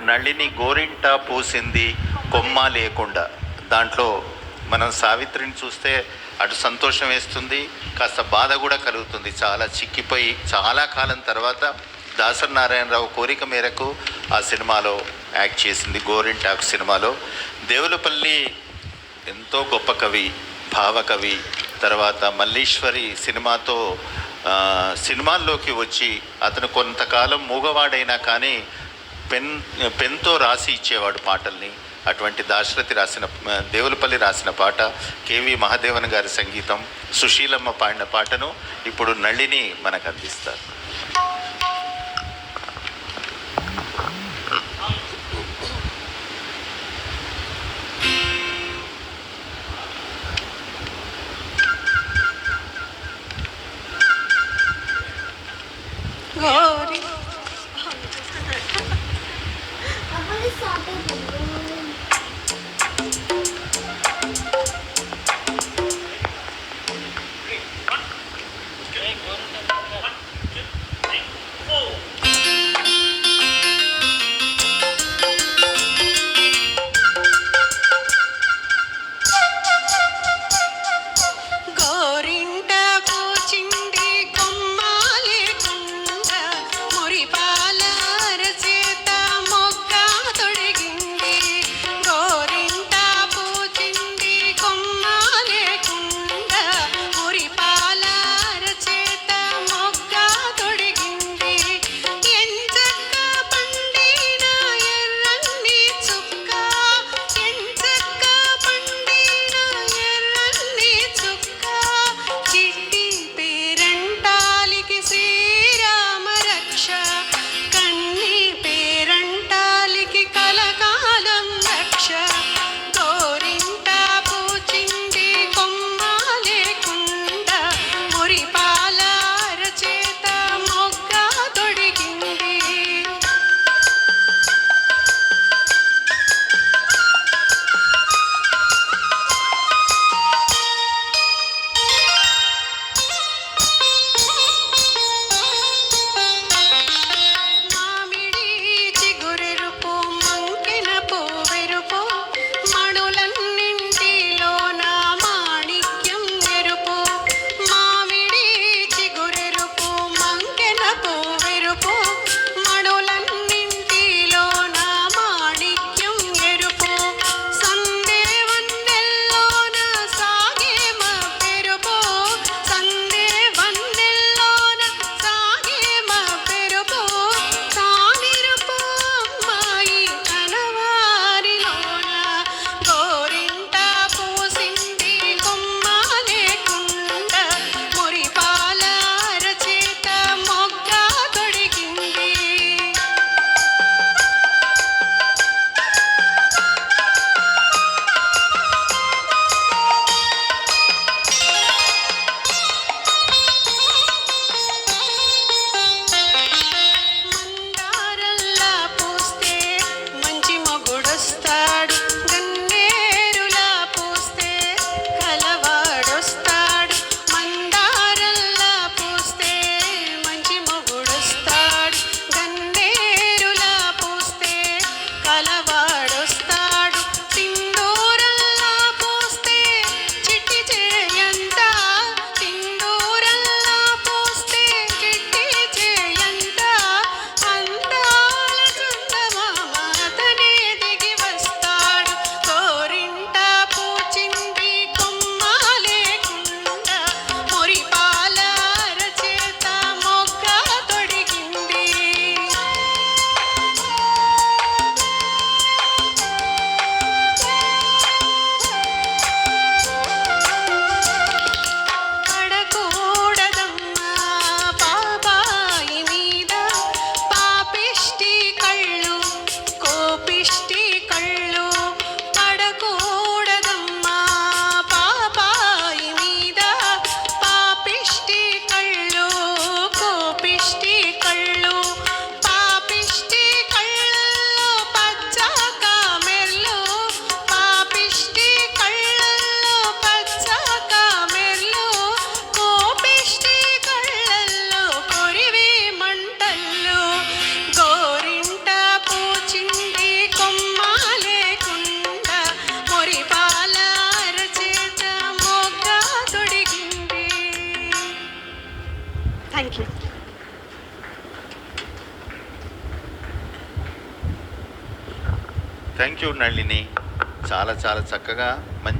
నళిని గోరింట పూసింది కొమ్మ లేకుండా. దాంట్లో మనం సావిత్రిని చూస్తే అటు సంతోషం వేస్తుంది, కాస్త బాధ కూడా కలుగుతుంది. చాలా చిక్కిపోయి చాలా కాలం తర్వాత దాసరి నారాయణరావు కోరిక మేరకు ఆ సినిమాలో యాక్ట్ చేసింది. గోరింటాకు సినిమాలో దేవులపల్లి ఎంతో గొప్ప కవి, భావకవి. తర్వాత మల్లీశ్వరి సినిమాతో సినిమాల్లోకి వచ్చి అతను కొంతకాలం మూగవాడైనా కానీ పెన్తో రాసి ఇచ్చేవాడు పాటల్ని. అటువంటి దాశరథి రాసిన, దేవులపల్లి రాసిన పాట, కేవి మహాదేవన్ గారి సంగీతం, సుశీలమ్మ పాడిన పాటను ఇప్పుడు నళిని మనకు అందిస్తారు. గోరింట పూచింది కొమ్మ లేకుండా thank you. Thank you Nalini, చాలా చాలా చక్కగా మంచి